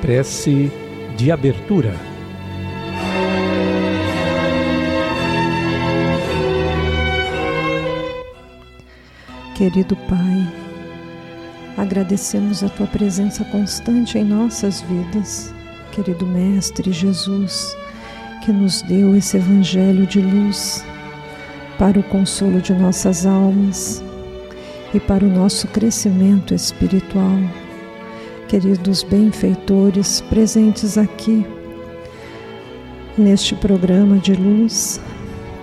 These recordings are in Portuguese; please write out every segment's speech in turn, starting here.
prece de abertura. Querido Pai, agradecemos a Tua presença constante em nossas vidas. Querido Mestre Jesus, que nos deu esse Evangelho de luz para o consolo de nossas almas e para o nosso crescimento espiritual. Queridos benfeitores presentes aqui neste programa de luz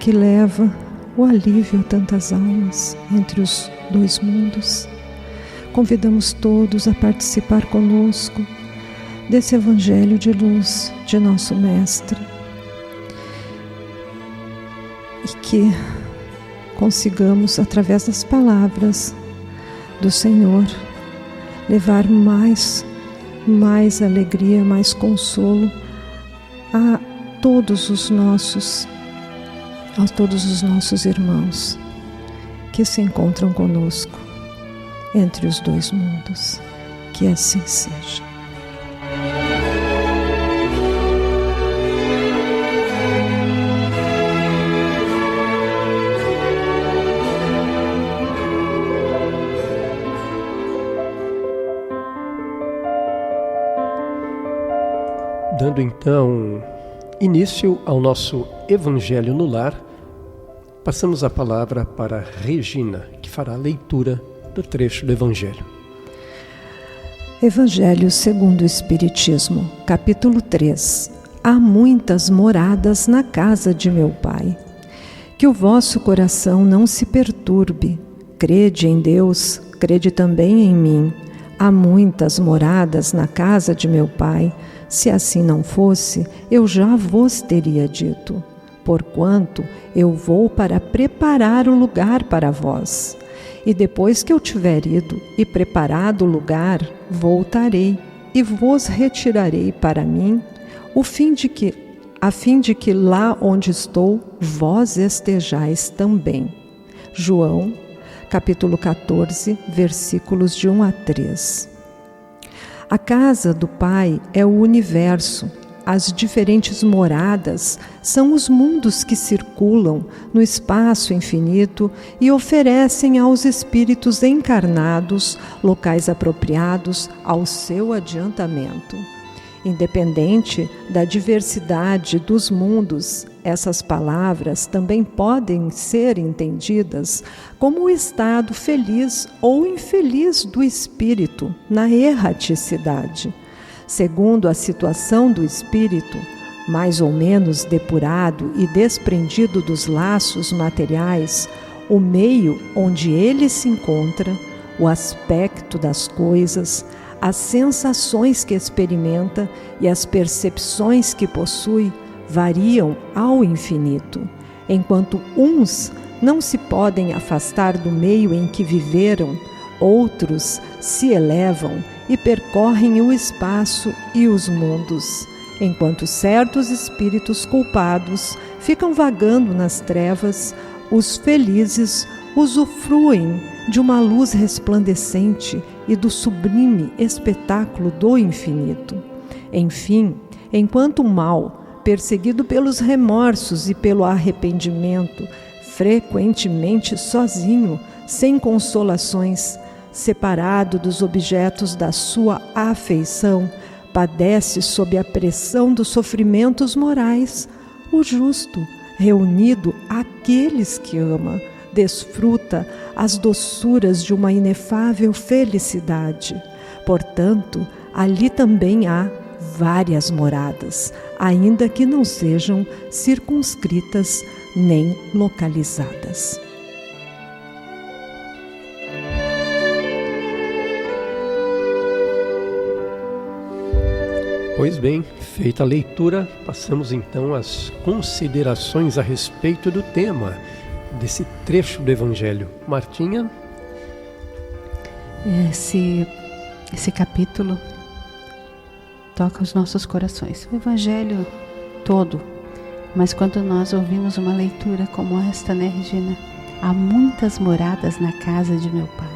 que leva o alívio a tantas almas entre os dois mundos, convidamos todos a participar conosco desse Evangelho de luz de nosso Mestre e que consigamos, através das palavras do Senhor, levar mais alegria, mais consolo a todos os nossos irmãos que se encontram conosco entre os dois mundos. Que assim seja. Dando então início ao nosso Evangelho no Lar, passamos a palavra para Regina, que fará a leitura do trecho do Evangelho. Evangelho segundo o Espiritismo, capítulo 3. Há muitas moradas na casa de meu Pai. Que o vosso coração não se perturbe. Crede em Deus, crede também em mim. Há muitas moradas na casa de meu Pai. Se assim não fosse, eu já vos teria dito. Porquanto eu vou para preparar o lugar para vós. E depois que eu tiver ido e preparado o lugar, voltarei e vos retirarei para mim, a fim de que lá onde estou, vós estejais também. João, capítulo 14, versículos de 1 a 3. A casa do Pai é o universo. As diferentes moradas são os mundos que circulam no espaço infinito e oferecem aos espíritos encarnados locais apropriados ao seu adiantamento. Independente da diversidade dos mundos, essas palavras também podem ser entendidas como o estado feliz ou infeliz do espírito na erraticidade. Segundo a situação do espírito, mais ou menos depurado e desprendido dos laços materiais, o meio onde ele se encontra, o aspecto das coisas, as sensações que experimenta e as percepções que possui variam ao infinito, enquanto uns não se podem afastar do meio em que viveram, outros se elevam e percorrem o espaço e os mundos, enquanto certos espíritos culpados ficam vagando nas trevas, os felizes usufruem de uma luz resplandecente e do sublime espetáculo do infinito. Enfim, enquanto o mal, perseguido pelos remorsos e pelo arrependimento, frequentemente sozinho, sem consolações, separado dos objetos da sua afeição, padece sob a pressão dos sofrimentos morais, o justo, reunido àqueles que ama, desfruta as doçuras de uma inefável felicidade. Portanto, ali também há várias moradas, ainda que não sejam circunscritas nem localizadas. Pois bem, feita a leitura, passamos então às considerações a respeito do tema desse trecho do Evangelho. Martinha? Esse capítulo toca os nossos corações. O Evangelho todo, mas quando nós ouvimos uma leitura como esta, né, Regina? Há muitas moradas na casa de meu Pai.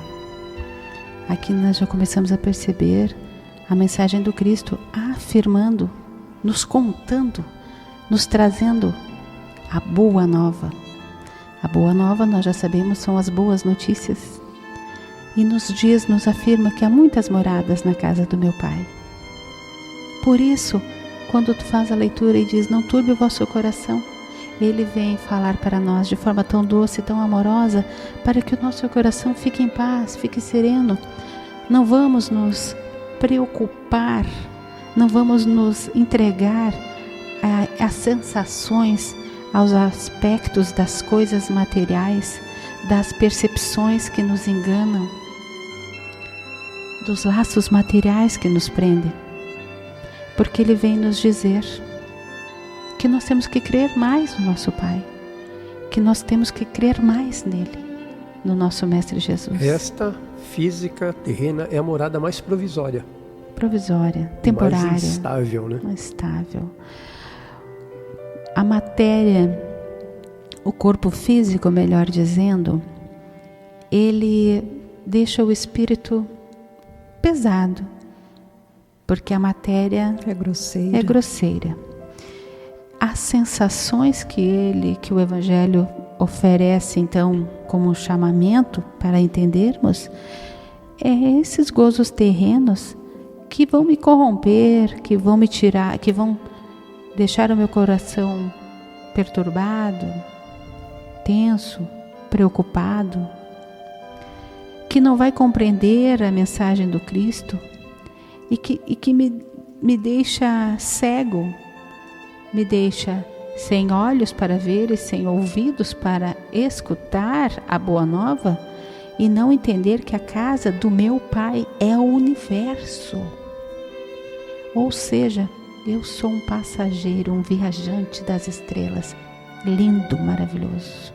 Aqui nós já começamos a perceber A mensagem do Cristo afirmando, nos contando, nos trazendo a boa nova. A boa nova, nós já sabemos, são as boas notícias. E nos afirma que há muitas moradas na casa do meu Pai. Por isso, quando tu faz a leitura e diz, não turbe o vosso coração, Ele vem falar para nós de forma tão doce, tão amorosa, para que o nosso coração fique em paz, fique sereno. Não vamos nos preocupar, não vamos nos entregar às sensações, aos aspectos das coisas materiais, das percepções que nos enganam, dos laços materiais que nos prendem. Porque Ele vem nos dizer que nós temos que crer mais no nosso Pai, que nós temos que crer mais nele, no nosso Mestre Jesus. Esta física terrena é a morada mais provisória. Provisória, temporária. Mais instável, né? Instável. A matéria, o corpo físico, melhor dizendo, ele deixa o espírito pesado, porque a matéria é grosseira. As sensações que o Evangelho oferece, então, como um chamamento para entendermos, é esses gozos terrenos que vão me corromper, que vão me tirar, que vão deixar o meu coração perturbado, tenso, preocupado, que não vai compreender a mensagem do Cristo e que me deixa cego, me deixa sem olhos para ver e sem ouvidos para escutar a boa nova e não entender que a casa do meu Pai é o universo. Ou seja, eu sou um passageiro, um viajante das estrelas, lindo, maravilhoso,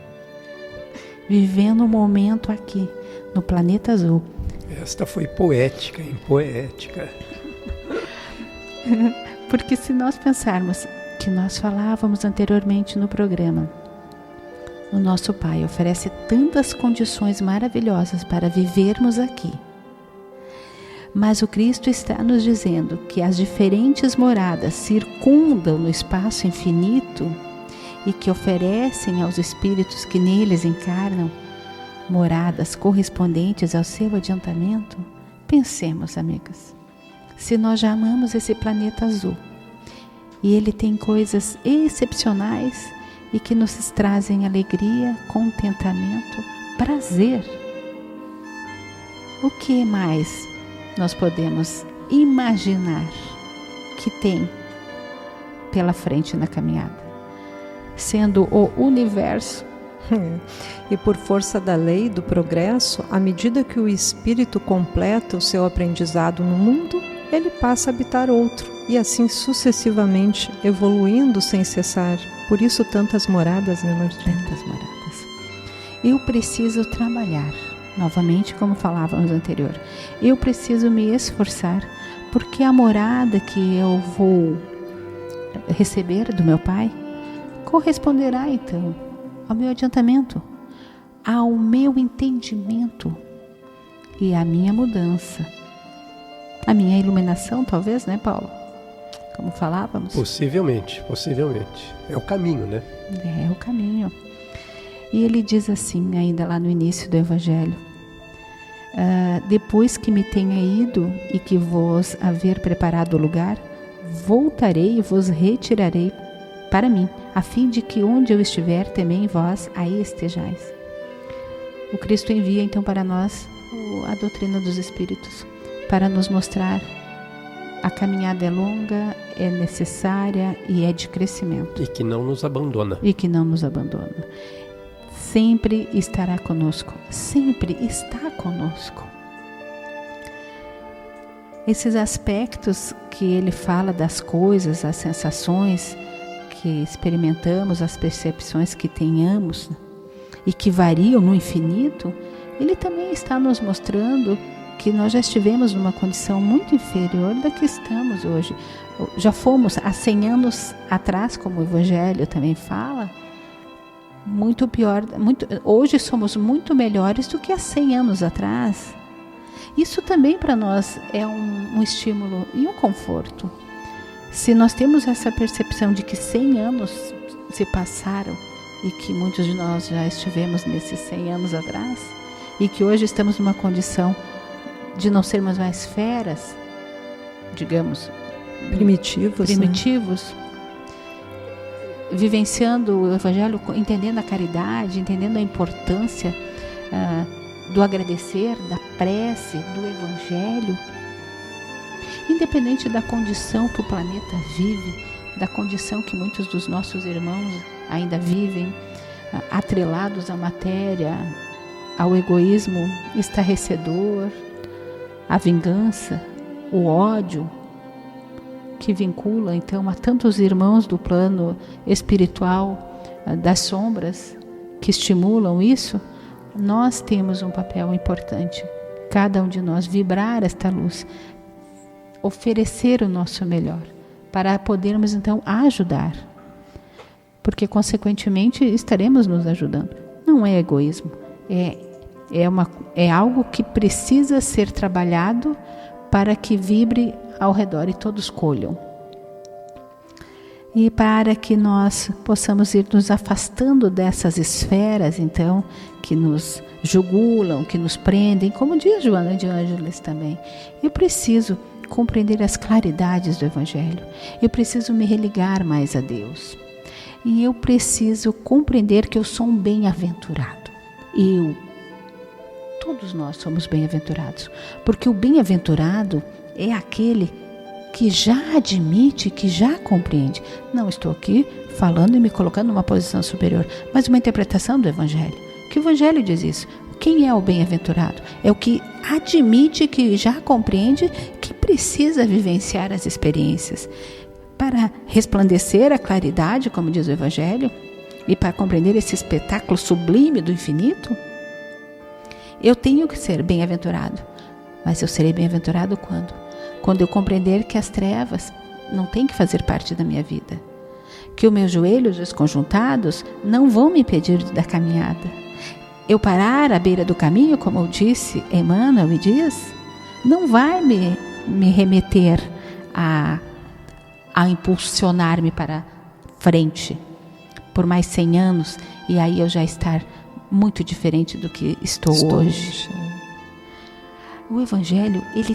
vivendo um momento aqui, no planeta azul. Esta foi poética, hein? Poética. Porque se nós pensarmos que nós falávamos anteriormente no programa, o nosso Pai oferece tantas condições maravilhosas para vivermos aqui. Mas o Cristo está nos dizendo que as diferentes moradas circundam no espaço infinito e que oferecem aos espíritos que neles encarnam moradas correspondentes ao seu adiantamento. Pensemos, amigas, se nós já amamos esse planeta azul e ele tem coisas excepcionais e que nos trazem alegria, contentamento, prazer, o que mais nós podemos imaginar que tem pela frente na caminhada, sendo o universo? E por força da lei do progresso, à medida que o espírito completa o seu aprendizado no mundo, ele passa a habitar outro, e assim sucessivamente, evoluindo sem cessar. Por isso tantas moradas, né, Martina? Tantas moradas. Eu preciso trabalhar, novamente como falávamos anterior, eu preciso me esforçar, porque a morada que eu vou receber do meu Pai corresponderá então ao meu adiantamento, ao meu entendimento e à minha mudança, a minha iluminação, talvez, né, Paulo? Como falávamos? Possivelmente. É o caminho, né? É o caminho. E ele diz assim, ainda lá no início do Evangelho: depois que me tenha ido e que vos haver preparado o lugar, voltarei e vos retirarei para mim, a fim de que onde eu estiver também vós aí estejais. O Cristo envia então para nós a doutrina dos Espíritos, para nos mostrar a caminhada é longa, é necessária e é de crescimento. E que não nos abandona. Sempre estará conosco, sempre está conosco. Esses aspectos que ele fala das coisas, as sensações que experimentamos, as percepções que tenhamos e que variam no infinito, ele também está nos mostrando que nós já estivemos numa condição muito inferior da que estamos hoje. Já fomos há 100 anos atrás, como o Evangelho também fala, muito pior. Hoje somos muito melhores do que há 100 anos atrás. Isso também para nós é um estímulo e um conforto. Se nós temos essa percepção de que 100 anos se passaram e que muitos de nós já estivemos nesses 100 anos atrás e que hoje estamos numa condição de não sermos mais feras, digamos, primitivos, vivenciando o Evangelho, entendendo a caridade, entendendo a importância do agradecer, da prece, do Evangelho, independente da condição que o planeta vive, da condição que muitos dos nossos irmãos ainda vivem, atrelados à matéria, ao egoísmo estarrecedor, à vingança, o ódio, que vincula então a tantos irmãos do plano espiritual, das sombras, que estimulam isso. Nós temos um papel importante, cada um de nós, vibrar esta luz, oferecer o nosso melhor, para podermos então ajudar, porque consequentemente estaremos nos ajudando. Não é egoísmo, é algo que precisa ser trabalhado para que vibre ao redor e todos colham. E para que nós possamos ir nos afastando dessas esferas, então, que nos jugulam, que nos prendem, como diz Joana de Ângeles também. Eu preciso compreender as claridades do Evangelho. Eu preciso me religar mais a Deus. E eu preciso compreender que eu sou um bem-aventurado. Todos nós somos bem-aventurados, porque o bem-aventurado é aquele que já admite, que já compreende. Não estou aqui falando e me colocando numa posição superior, mas uma interpretação do Evangelho. Que o Evangelho diz isso. Quem é o bem-aventurado? É o que admite, que já compreende, que precisa vivenciar as experiências para resplandecer a claridade, como diz o Evangelho, e para compreender esse espetáculo sublime do infinito. Eu tenho que ser bem-aventurado, mas eu serei bem-aventurado quando? Quando eu compreender que as trevas não têm que fazer parte da minha vida, que os meus joelhos desconjuntados não vão me impedir da caminhada. Eu parar à beira do caminho, como eu disse, Emmanuel me diz, não vai me remeter a impulsionar-me para frente por mais 100 anos e aí eu já estar muito diferente do que estou hoje. O Evangelho, ele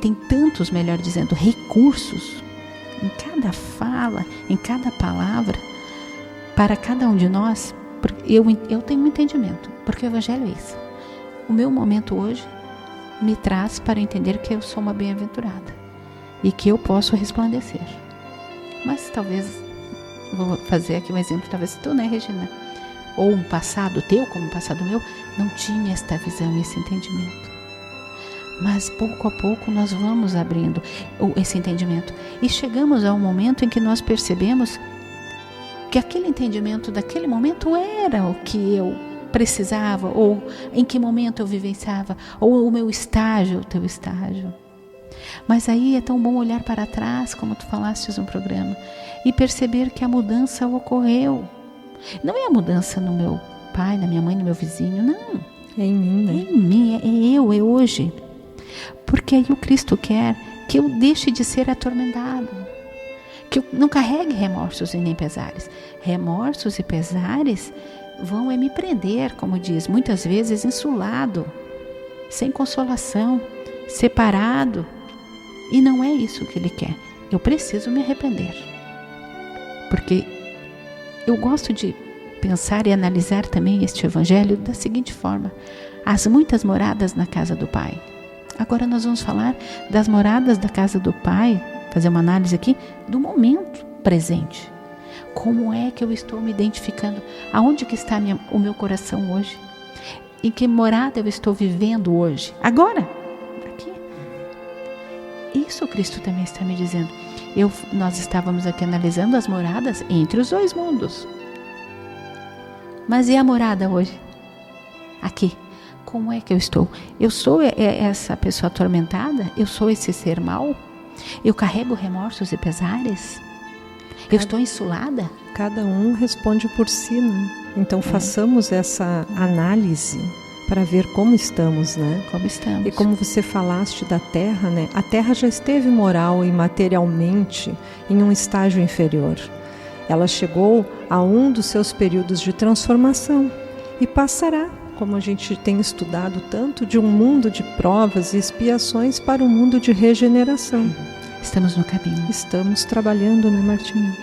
tem tantos, melhor dizendo, recursos em cada fala, em cada palavra, para cada um de nós. Eu tenho um entendimento, porque o Evangelho é isso. O meu momento hoje me traz para entender que eu sou uma bem-aventurada e que eu posso resplandecer. Mas talvez, vou fazer aqui um exemplo, talvez tu, né, Regina? Ou um passado teu, como um passado meu, não tinha esta visão, esse entendimento. Mas pouco a pouco nós vamos abrindo esse entendimento. E chegamos a um momento em que nós percebemos que aquele entendimento daquele momento era o que eu precisava, ou em que momento eu vivenciava, ou o meu estágio, o teu estágio. Mas aí é tão bom olhar para trás, como tu falastes no programa, e perceber que a mudança ocorreu. Não é a mudança no meu pai, na minha mãe, no meu vizinho, não. É em mim, né? É em mim, é hoje. Porque aí o Cristo quer que eu deixe de ser atormentado, que eu não carregue remorsos e nem pesares. Remorsos e pesares vão me prender, como diz, muitas vezes insulado, sem consolação, separado. E não é isso que Ele quer. Eu preciso me arrepender. Porque eu gosto de pensar e analisar também este Evangelho da seguinte forma: as muitas moradas na casa do Pai. Agora nós vamos falar das moradas da casa do Pai, fazer uma análise aqui do momento presente. Como é que eu estou me identificando? Aonde que está o meu coração hoje? Em que morada eu estou vivendo hoje? Agora, aqui. Isso Cristo também está me dizendo. Nós estávamos aqui analisando as moradas entre os dois mundos. Mas e a morada hoje? Aqui. Como é que eu estou? Eu sou essa pessoa atormentada? Eu sou esse ser mau? Eu carrego remorsos e pesares? Eu estou insulada? Cada um responde por si, né? Então façamos essa análise para ver como estamos, né? Como estamos. E como você falaste da Terra, né? A Terra já esteve moral e materialmente em um estágio inferior. Ela chegou a um dos seus períodos de transformação e passará, como a gente tem estudado tanto, de um mundo de provas e expiações para um mundo de regeneração. Estamos no caminho. Estamos trabalhando, né, Martinha?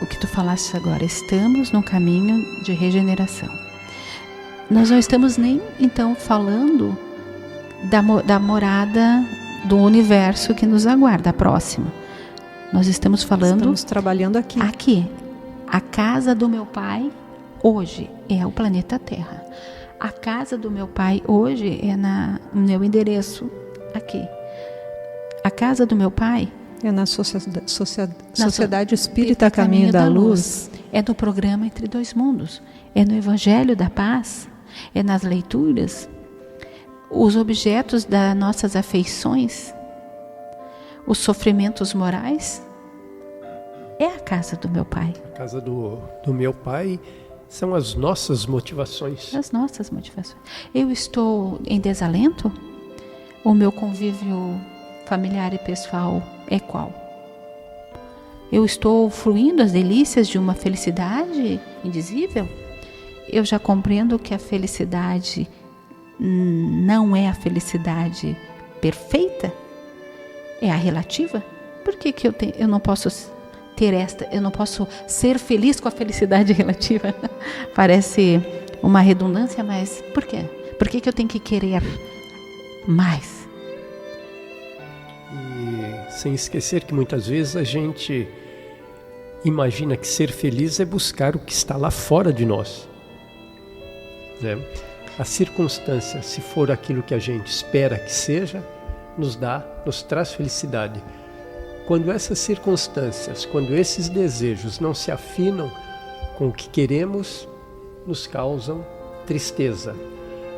O que tu falaste agora, estamos no caminho de regeneração. Nós não estamos nem, então, falando da morada do universo que nos aguarda, a próxima. Nós estamos falando... Estamos trabalhando aqui. Aqui. A casa do meu pai, hoje, é o planeta Terra. A casa do meu pai, hoje, é no meu endereço, aqui. A casa do meu pai... É na Sociedade Espírita Caminho da Luz. É no programa Entre Dois Mundos. É no Evangelho da Paz. É nas leituras. Os objetos das nossas afeições. Os sofrimentos morais. É a casa do meu pai. A casa do meu pai são as nossas motivações. As nossas motivações. Eu estou em desalento? O meu convívio familiar e pessoal é qual? Eu estou fruindo as delícias de uma felicidade indizível? Eu já compreendo que a felicidade não é a felicidade perfeita? É a relativa? Por que eu não posso ter eu não posso ser feliz com a felicidade relativa? Parece uma redundância, mas por quê? Por que eu tenho que querer mais? E sem esquecer que muitas vezes a gente imagina que ser feliz é buscar o que está lá fora de nós, né? A circunstância, se for aquilo que a gente espera que seja, nos traz felicidade. Quando essas circunstâncias, quando esses desejos não se afinam com o que queremos, nos causam tristeza.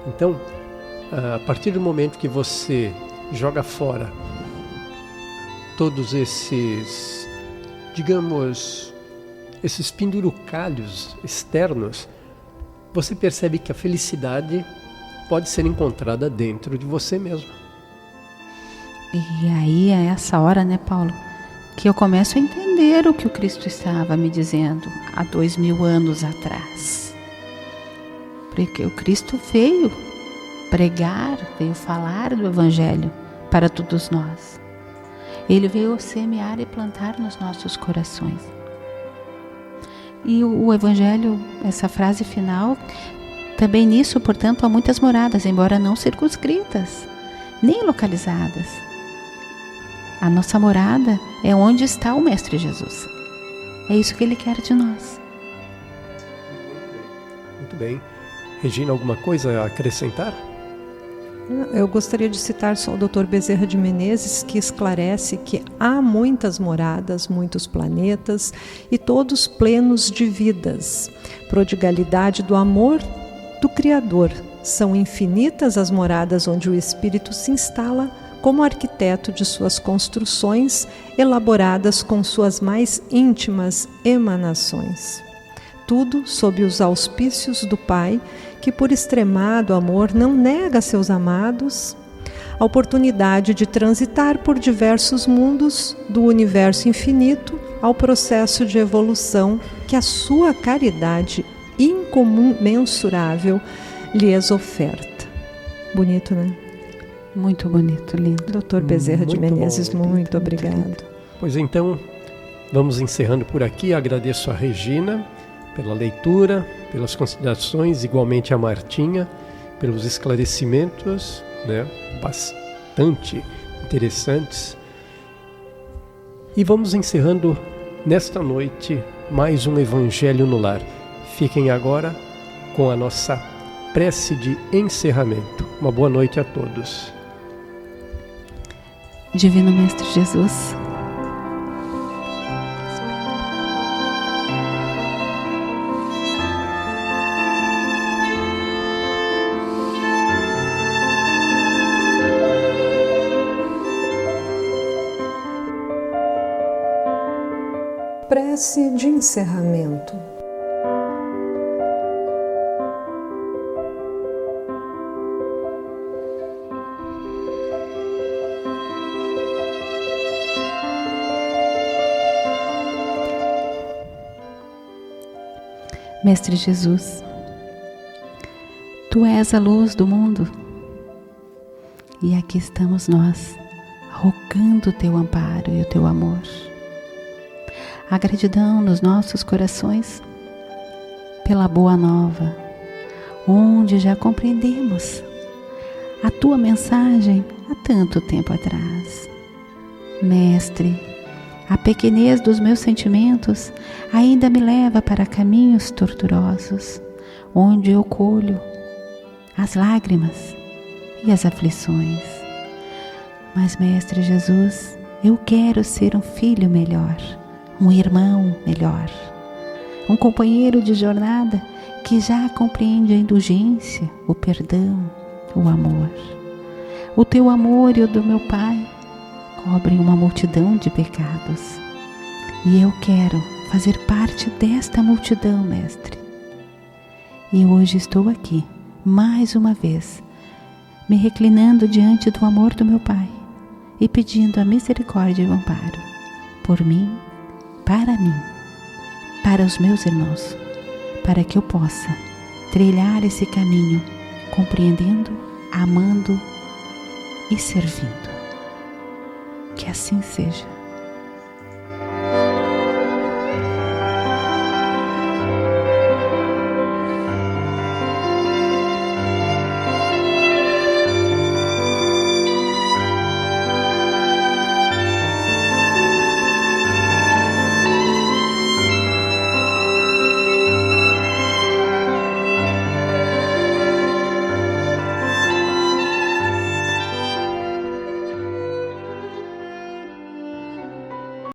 Então, a partir do momento que você joga fora todos esses, digamos, esses pendurucalhos externos, você percebe que a felicidade pode ser encontrada dentro de você mesmo. E aí é essa hora, né, Paulo, que eu começo a entender o que o Cristo estava me dizendo há 2000 anos atrás. Porque o Cristo veio pregar, veio falar do Evangelho para todos nós. Ele veio semear e plantar nos nossos corações. E o Evangelho, essa frase final, também nisso, portanto, há muitas moradas, embora não circunscritas, nem localizadas. A nossa morada é onde está o Mestre Jesus. É isso que Ele quer de nós. Muito bem. Regina, alguma coisa a acrescentar? Eu gostaria de citar só o Dr. Bezerra de Menezes, que esclarece que há muitas moradas, muitos planetas e todos plenos de vidas. Prodigalidade do amor do Criador. São infinitas as moradas onde o Espírito se instala como arquiteto de suas construções, elaboradas com suas mais íntimas emanações. Tudo sob os auspícios do Pai, que por extremado amor não nega a seus amados a oportunidade de transitar por diversos mundos do universo infinito ao processo de evolução que a sua caridade incomensurável lhes oferta. Bonito, né? Muito bonito, lindo. Dr. Bezerra de Menezes, bom, muito obrigado. Pois então, vamos encerrando por aqui. Agradeço a Regina pela leitura, pelas considerações, igualmente a Martinha, pelos esclarecimentos, né, bastante interessantes. E vamos encerrando nesta noite mais um Evangelho no Lar. Fiquem agora com a nossa prece de encerramento. Uma boa noite a todos. Divino Mestre Jesus, Prece de encerramento. Mestre Jesus, Tu és a luz do mundo e aqui estamos nós, rogando o Teu amparo e o Teu amor. A gratidão nos nossos corações pela boa nova, onde já compreendemos a Tua mensagem há tanto tempo atrás. Mestre, a pequenez dos meus sentimentos ainda me leva para caminhos tortuosos, onde eu colho as lágrimas e as aflições. Mas, Mestre Jesus, eu quero ser um filho melhor, um irmão melhor, um companheiro de jornada que já compreende a indulgência, o perdão, o amor. O Teu amor e o do meu Pai cobrem uma multidão de pecados. E eu quero fazer parte desta multidão, Mestre. E hoje estou aqui, mais uma vez, me reclinando diante do amor do meu Pai e pedindo a misericórdia e o amparo por mim, para os meus irmãos, para que eu possa trilhar esse caminho, compreendendo, amando e servindo. Que assim seja.